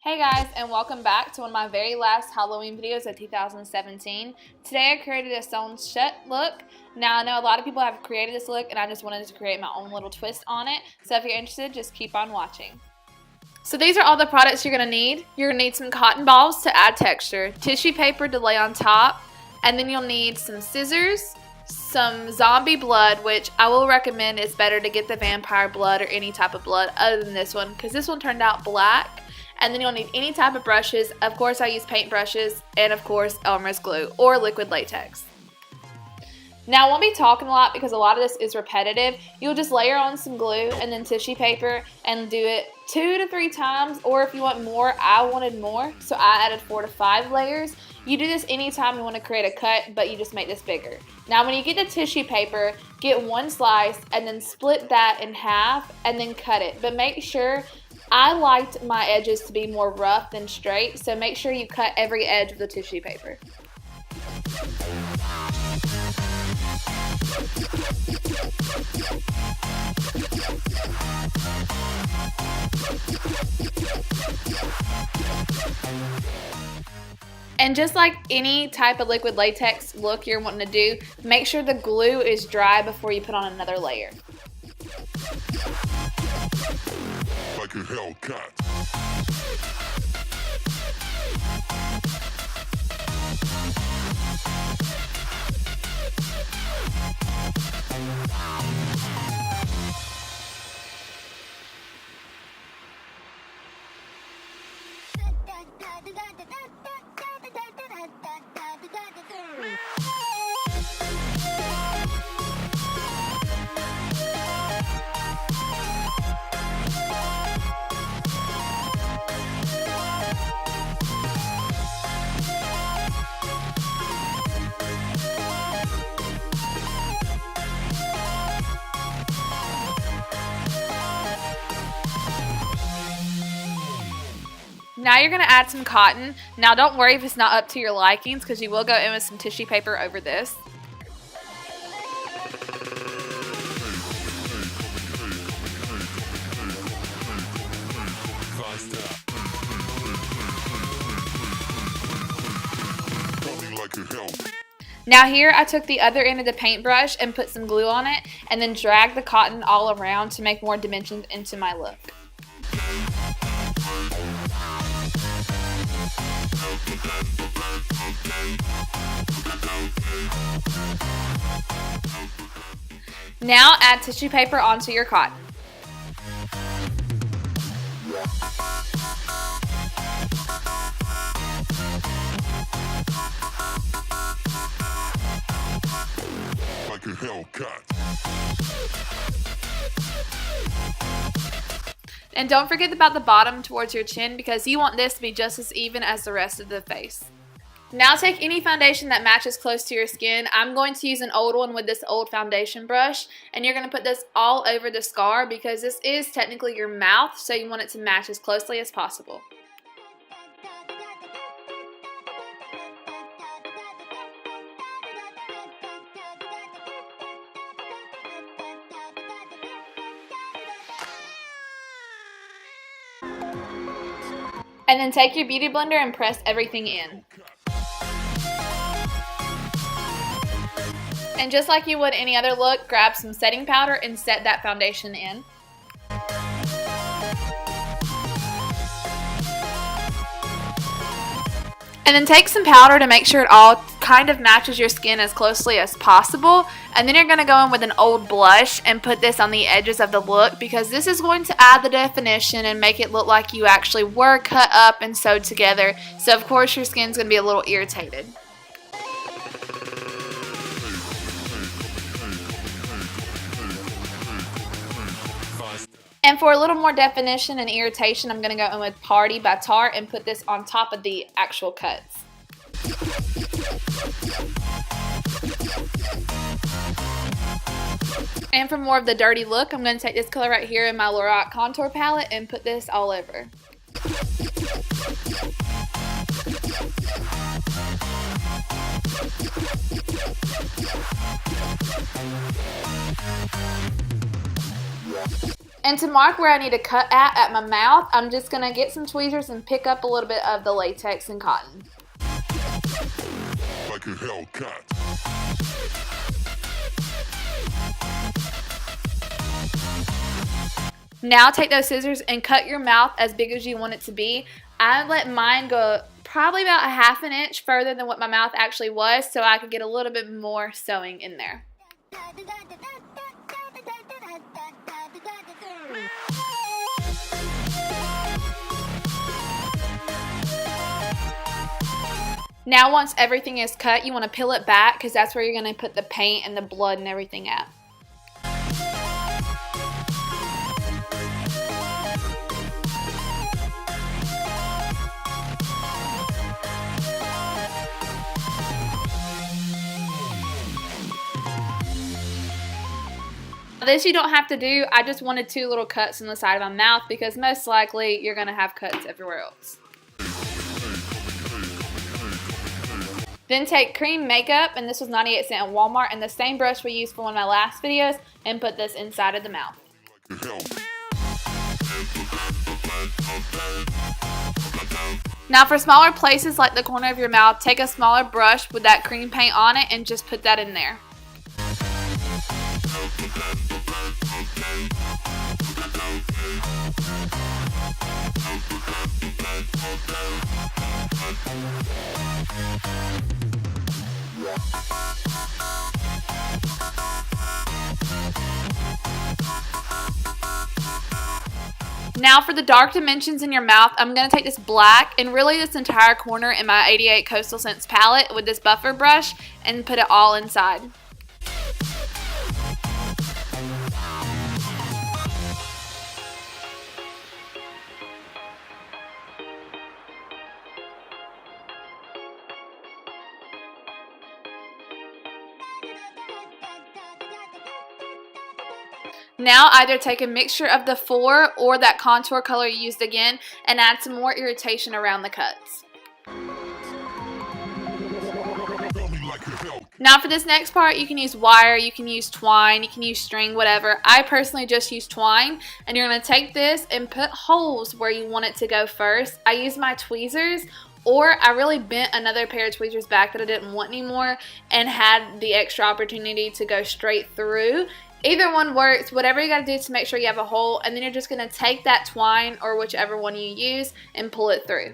Hey guys, and welcome back to one of my very last Halloween videos of 2017. Today I created a sewn shut look. Now I know a lot of people have created this look and I just wanted to create my own little twist on it. So if you're interested, just keep on watching. So these are all the products you're going to need. You're going to need some cotton balls to add texture, tissue paper to lay on top, and then you'll need some scissors, some zombie blood, which I will recommend is better to get the vampire blood or any type of blood other than this one because this one turned out black. And then you'll need any type of brushes. Of course, I use paint brushes, and of course, Elmer's glue or liquid latex. Now, I won't be talking a lot because a lot of this is repetitive. You'll just layer on some glue and then tissue paper and do it 2 to 3 times, or if you want more, I wanted more, so I added 4 to 5 layers. You do this anytime you want to create a cut, but you just make this bigger. Now, when you get the tissue paper, get one slice and then split that in half and then cut it, but make sure I liked my edges to be more rough than straight, so make sure you cut every edge of the tissue paper. And just like any type of liquid latex look you're wanting to do, make sure the glue is dry before you put on another layer. Like a Hellcat. Now you're going to add some cotton. Now don't worry if it's not up to your likings because you will go in with some tissue paper over this. Now here I took the other end of the paintbrush and put some glue on it and then dragged the cotton all around to make more dimensions into my look. Now add tissue paper onto your cotton. Like a Hellcat. And don't forget about the bottom towards your chin because you want this to be just as even as the rest of the face. Now take any foundation that matches close to your skin. I'm going to use an old one with this old foundation brush, and you're going to put this all over the scar because this is technically your mouth, so you want it to match as closely as possible. And then take your beauty blender and press everything in. And just like you would any other look, grab some setting powder and set that foundation in. And then take some powder to make sure it all kind of matches your skin as closely as possible. And then you're going to go in with an old blush and put this on the edges of the look because this is going to add the definition and make it look like you actually were cut up and sewed together. So of course your skin's going to be a little irritated. And for a little more definition and irritation, I'm going to go in with Party by Tarte and put this on top of the actual cuts. And for more of the dirty look, I'm going to take this color right here in my Lorac contour palette and put this all over. And to mark where I need to cut at my mouth, I'm just going to get some tweezers and pick up a little bit of the latex and cotton. Like a Hellcat. Now take those scissors and cut your mouth as big as you want it to be. I let mine go probably about a ½ an inch further than what my mouth actually was, so I could get a little bit more sewing in there. Now once everything is cut, you want to peel it back because that's where you're going to put the paint and the blood and everything at. This you don't have to do. I just wanted 2 little cuts in the side of my mouth because most likely you're going to have cuts everywhere else. Then take cream makeup, and this was 98 cents at Walmart, and the same brush we used for one of my last videos, and put this inside of the mouth. Now for smaller places like the corner of your mouth, take a smaller brush with that cream paint on it and just put that in there. Now for the dark dimensions in your mouth, I'm going to take this black and really this entire corner in my 88 Coastal Scents palette with this buffer brush and put it all inside. Now either take a mixture of the 4 or that contour color you used again and add some more irritation around the cuts. Now for this next part, you can use wire, you can use twine, you can use string, whatever. I personally just use twine, and you're going to take this and put holes where you want it to go first. I use my tweezers, or I really bent another pair of tweezers back that I didn't want anymore and had the extra opportunity to go straight through. Either one works, whatever you got to do to make sure you have a hole, and then you're just going to take that twine or whichever one you use and pull it through.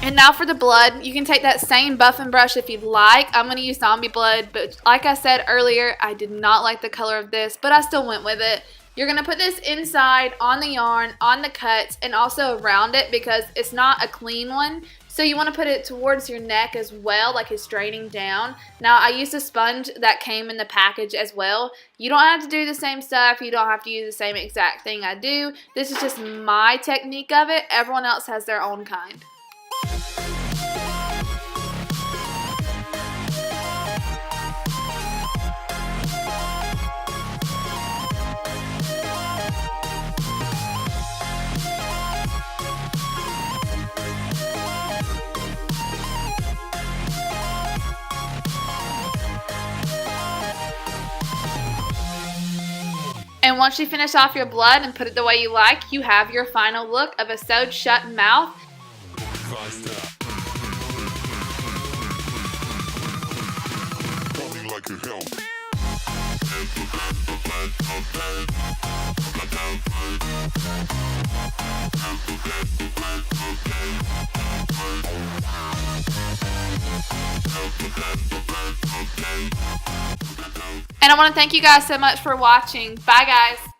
And now for the blood, you can take that same buffing brush if you'd like. I'm going to use zombie blood, but like I said earlier, I did not like the color of this, but I still went with it. You're going to put this inside on the yarn, on the cuts, and also around it because it's not a clean one. So you want to put it towards your neck as well, like it's draining down. Now I used a sponge that came in the package as well. You don't have to do the same stuff. You don't have to use the same exact thing I do. This is just my technique of it. Everyone else has their own kind. And once you finish off your blood and put it the way you like, you have your final look of a sewed shut mouth. And I want to thank you guys so much for watching. Bye guys.